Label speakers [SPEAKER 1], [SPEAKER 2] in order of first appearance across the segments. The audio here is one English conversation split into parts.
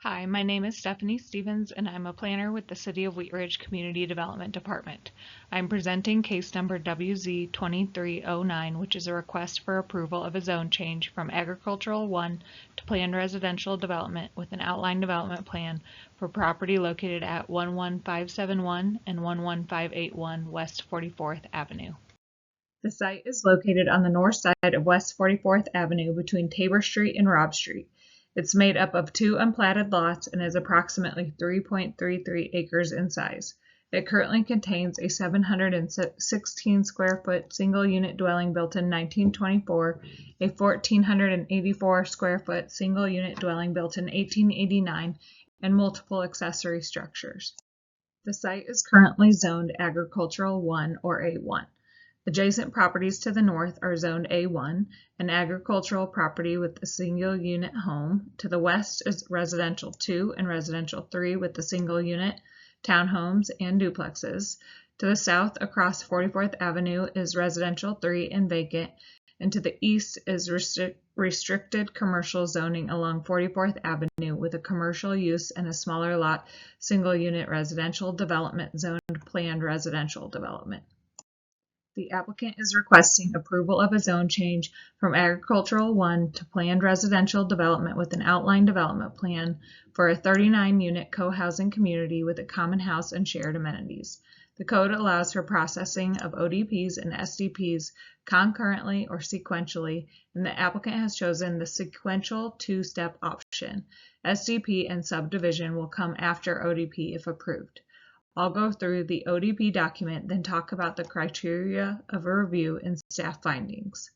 [SPEAKER 1] Hi, my name is Stephanie Stevens, and I'm a planner with the City of Wheat Ridge Community Development Department. I'm presenting case number WZ-23-09, which is a request for approval of a zone change from Agricultural 1 to Planned Residential Development with an outline development plan for property located at 11571 and 11581 West 44th Avenue. The site is located on the north side of West 44th Avenue between Tabor Street and Robb Street. It's made up of 2 unplatted lots and is approximately 3.33 acres in size. It currently contains a 716 square foot single unit dwelling built in 1924, a 1,484 square foot single unit dwelling built in 1889, and multiple accessory structures. The site is currently zoned Agricultural 1 or A1. Adjacent properties to the north are zoned A1, an agricultural property with a single unit home. To the west is Residential 2 and Residential 3 with the single unit, townhomes, and duplexes. To the south across 44th Avenue is Residential 3 and vacant, and to the east is restricted commercial zoning along 44th Avenue with a commercial use and a smaller lot single unit residential development zoned planned residential development. The applicant is requesting approval of a zone change from Agricultural 1 to Planned Residential Development with an outline development plan for a 39-unit co-housing community with a common house and shared amenities. The code allows for processing of ODPs and SDPs concurrently or sequentially, and the applicant has chosen the sequential two-step option. SDP and subdivision will come after ODP if approved. I'll go through the ODP document, then talk about the criteria of a review and staff findings.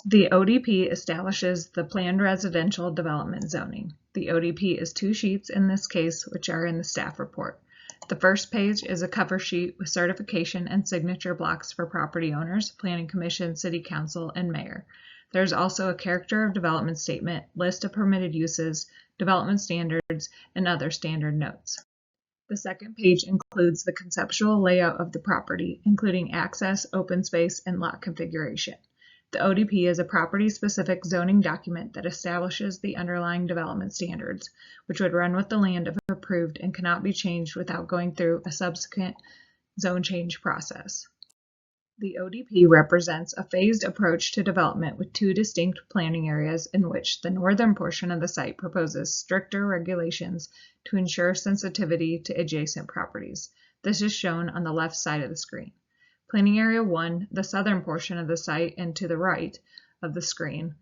[SPEAKER 1] The ODP establishes the planned residential development zoning. The ODP is 2 sheets in this case, which are in the staff report. The first page is a cover sheet with certification and signature blocks for property owners, Planning Commission, City Council, and Mayor. There's also a character of development statement, list of permitted uses, development standards, and other standard notes. The second page includes the conceptual layout of the property, including access, open space, and lot configuration. The ODP is a property-specific zoning document that establishes the underlying development standards, which would run with the land if approved and cannot be changed without going through a subsequent zone change process. The ODP represents a phased approach to development with 2 distinct planning areas in which the northern portion of the site proposes stricter regulations to ensure sensitivity to adjacent properties. This is shown on the left side of the screen. Planning Area 1, the southern portion of the site and to the right of the screen,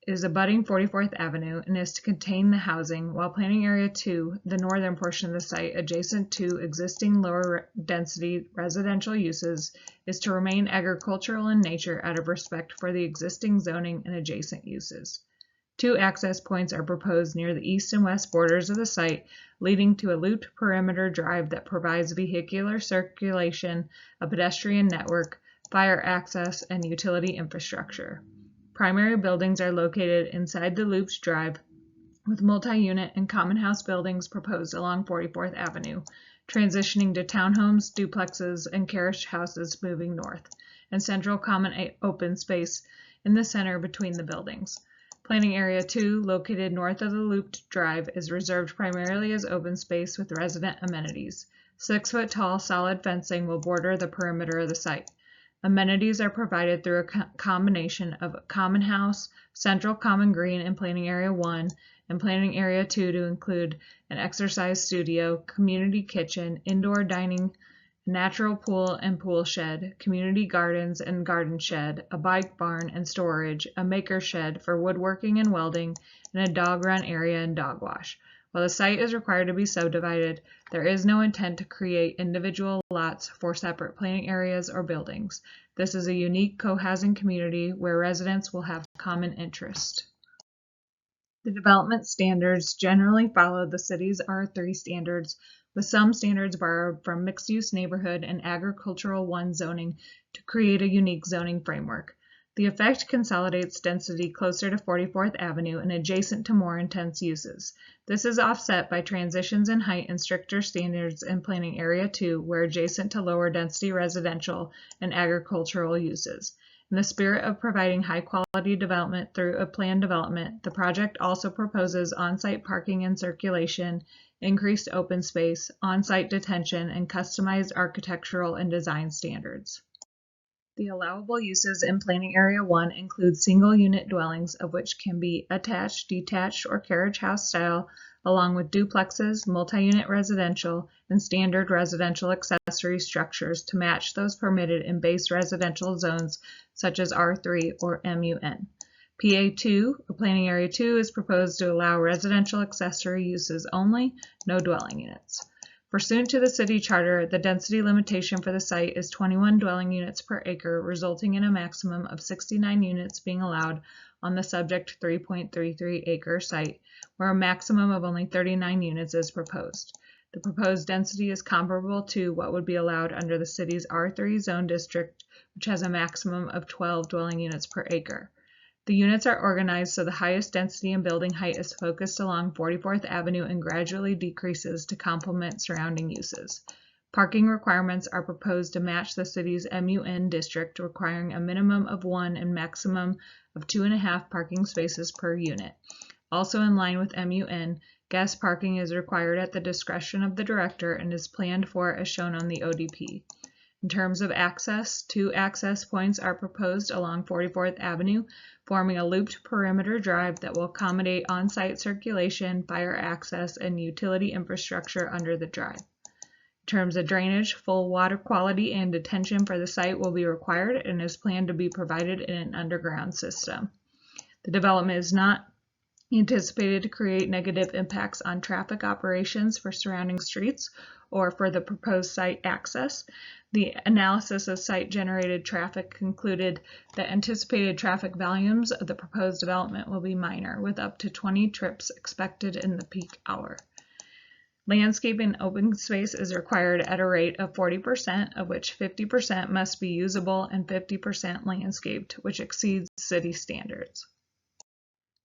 [SPEAKER 1] is abutting 44th Avenue and is to contain the housing, while Planning Area 2, the northern portion of the site adjacent to existing lower density residential uses, is to remain agricultural in nature out of respect for the existing zoning and adjacent uses. 2 access points are proposed near the east and west borders of the site, leading to a looped perimeter drive that provides vehicular circulation, a pedestrian network, fire access, and utility infrastructure. Primary buildings are located inside the looped drive, with multi-unit and common house buildings proposed along 44th Avenue, transitioning to townhomes, duplexes, and carriage houses moving north, and central common open space in the center between the buildings. Planning Area 2, located north of the looped drive, is reserved primarily as open space with resident amenities. 6-foot-tall solid fencing will border the perimeter of the site. Amenities are provided through a combination of a common house, central common green in Planning Area 1, and Planning Area 2 to include an exercise studio, community kitchen, indoor dining, natural pool and pool shed, community gardens and garden shed, a bike barn and storage, a maker shed for woodworking and welding, and a dog run area and dog wash. While the site is required to be subdivided, there is no intent to create individual lots for separate planning areas or buildings. This is a unique co-housing community where residents will have common interest. The development standards generally follow the city's R3 standards, with some standards borrowed from mixed-use neighborhood and agricultural 1 zoning to create a unique zoning framework. The effect consolidates density closer to 44th Avenue and adjacent to more intense uses. This is offset by transitions in height and stricter standards in Planning Area 2, where adjacent to lower density residential and agricultural uses. In the spirit of providing high-quality development through a planned development, the project also proposes on-site parking and circulation, increased open space, on-site detention, and customized architectural and design standards. The allowable uses in Planning Area 1 include single-unit dwellings of which can be attached, detached, or carriage house style, along with duplexes, multi-unit residential, and standard residential accessory structures to match those permitted in base residential zones such as R3 or MUN. PA2, or Planning Area 2, is proposed to allow residential accessory uses only, no dwelling units. Pursuant to the city charter, the density limitation for the site is 21 dwelling units per acre, resulting in a maximum of 69 units being allowed on the subject 3.33 acre site, where a maximum of only 39 units is proposed. The proposed density is comparable to what would be allowed under the city's R3 zone district, which has a maximum of 12 dwelling units per acre. The units are organized so the highest density in building height is focused along 44th Avenue and gradually decreases to complement surrounding uses. Parking requirements are proposed to match the city's MUN district, requiring a minimum of 1 and maximum of 2.5 parking spaces per unit. Also in line with MUN, guest parking is required at the discretion of the director and is planned for as shown on the ODP. In terms of access, 2 access points are proposed along 44th Avenue, forming a looped perimeter drive that will accommodate on-site circulation, fire access, and utility infrastructure under the drive. In terms of drainage, full water quality and detention for the site will be required and is planned to be provided in an underground system. The development is not anticipated to create negative impacts on traffic operations for surrounding streets or for the proposed site access. The analysis of site-generated traffic concluded that anticipated traffic volumes of the proposed development will be minor, with up to 20 trips expected in the peak hour. Landscape and open space is required at a rate of 40%, of which 50% must be usable and 50% landscaped, which exceeds city standards.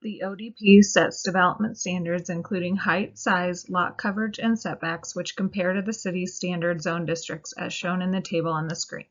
[SPEAKER 1] The ODP sets development standards including height, size, lot coverage, and setbacks, which compare to the city's standard zone districts as shown in the table on the screen.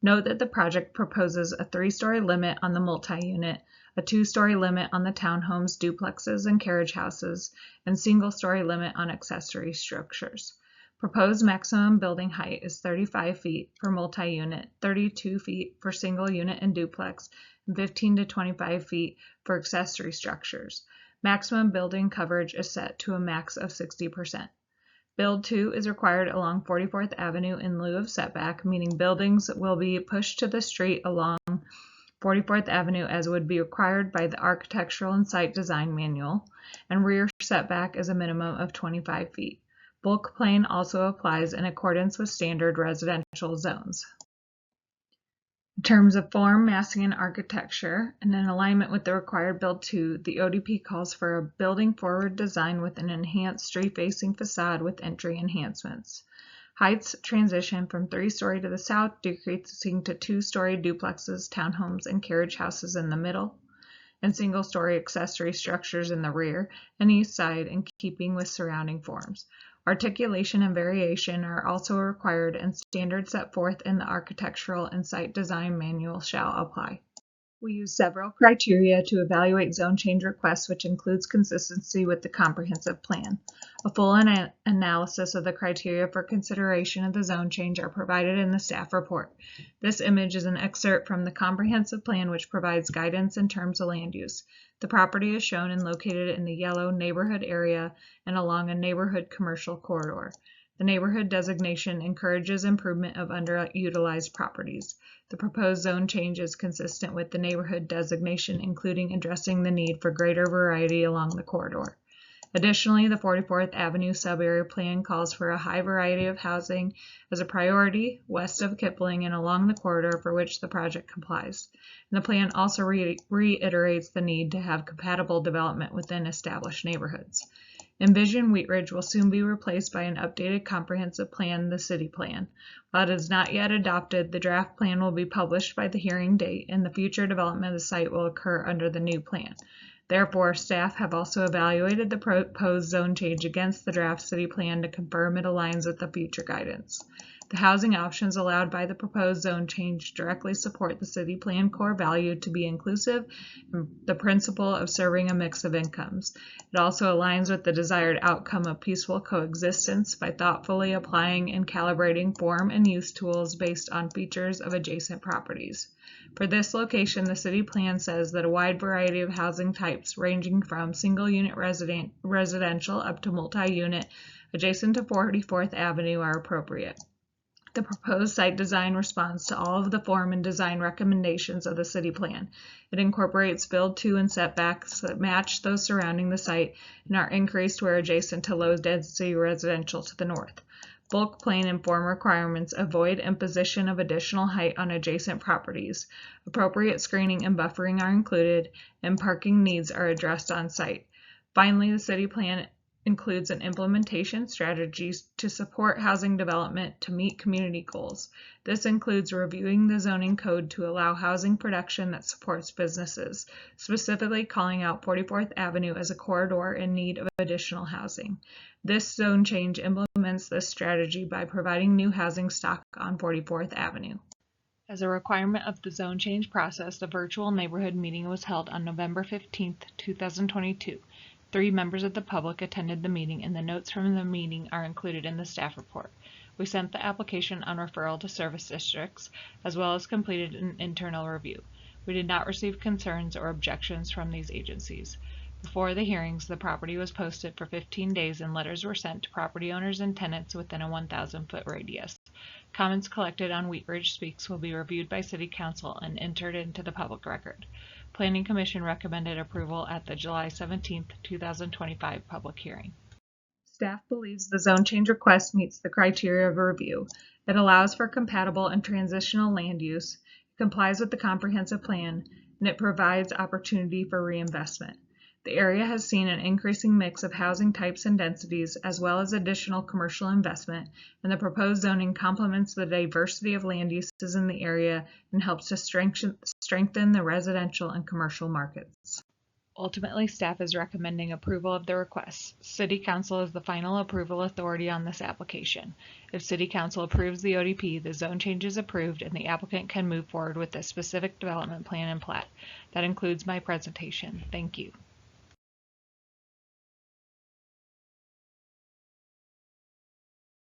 [SPEAKER 1] Note that the project proposes a 3-story limit on the multi-unit, a 2-story limit on the townhomes, duplexes, and carriage houses, and single-story limit on accessory structures. Proposed maximum building height is 35 feet for multi-unit, 32 feet for single unit and duplex, and 15 to 25 feet for accessory structures. Maximum building coverage is set to a max of 60%. Build 2 is required along 44th Avenue in lieu of setback, meaning buildings will be pushed to the street along 44th Avenue as would be required by the Architectural and Site Design Manual, and rear setback is a minimum of 25 feet. Bulk plane also applies in accordance with standard residential zones. In terms of form, massing, and architecture, and in alignment with the required Build 2, the ODP calls for a building forward design with an enhanced street-facing facade with entry enhancements. Heights transition from 3-story to the south, decreasing to 2-story duplexes, townhomes, and carriage houses in the middle, and single-story accessory structures in the rear and east side in keeping with surrounding forms. Articulation and variation are also required, and standards set forth in the Architectural and Site Design Manual shall apply. We use several criteria to evaluate zone change requests, which includes consistency with the comprehensive plan. A full analysis of the criteria for consideration of the zone change are provided in the staff report. This image is an excerpt from the comprehensive plan, which provides guidance in terms of land use. The property is shown and located in the yellow neighborhood area and along a neighborhood commercial corridor. The neighborhood designation encourages improvement of underutilized properties. The proposed zone change is consistent with the neighborhood designation, including addressing the need for greater variety along the corridor. Additionally, the 44th Avenue sub-area plan calls for a high variety of housing as a priority west of Kipling and along the corridor for which the project complies. And the plan also reiterates the need to have compatible development within established neighborhoods. Envision Wheat Ridge will soon be replaced by an updated comprehensive plan, the city plan. While it is not yet adopted, the draft plan will be published by the hearing date, and the future development of the site will occur under the new plan. Therefore, staff have also evaluated the proposed zone change against the draft city plan to confirm it aligns with the future guidance. The housing options allowed by the proposed zone change directly support the city plan core value to be inclusive and the principle of serving a mix of incomes. It also aligns with the desired outcome of peaceful coexistence by thoughtfully applying and calibrating form and use tools based on features of adjacent properties. For this location, the city plan says that a wide variety of housing types ranging from single-unit residential up to multi-unit adjacent to 44th Avenue are appropriate. The proposed site design responds to all of the form and design recommendations of the city plan. It incorporates build-to and setbacks that match those surrounding the site and are increased where adjacent to low-density residential to the north. Bulk plan and form requirements avoid imposition of additional height on adjacent properties. Appropriate screening and buffering are included, and parking needs are addressed on site. Finally, the city plan includes an implementation strategies to support housing development to meet community goals. This includes reviewing the zoning code to allow housing production that supports businesses, specifically calling out 44th Avenue as a corridor in need of additional housing. This zone change implements this strategy by providing new housing stock on 44th Avenue. As a requirement of the zone change process, the virtual neighborhood meeting was held on November 15, 2022. 3 members of the public attended the meeting, and the notes from the meeting are included in the staff report. We sent the application on referral to service districts, as well as completed an internal review. We did not receive concerns or objections from these agencies. Before the hearings, the property was posted for 15 days and letters were sent to property owners and tenants within a 1,000-foot radius. Comments collected on Wheat Ridge Speaks will be reviewed by City Council and entered into the public record. Planning Commission recommended approval at the July 17, 2025 public hearing. Staff believes the zone change request meets the criteria of review. It allows for compatible and transitional land use, complies with the comprehensive plan, and it provides opportunity for reinvestment. The area has seen an increasing mix of housing types and densities, as well as additional commercial investment, and the proposed zoning complements the diversity of land uses in the area and helps to strengthen the residential and commercial markets. Ultimately, staff is recommending approval of the request. City Council is the final approval authority on this application. If City Council approves the ODP, the zone change is approved and the applicant can move forward with the specific development plan and plat. That includes my presentation. Thank you.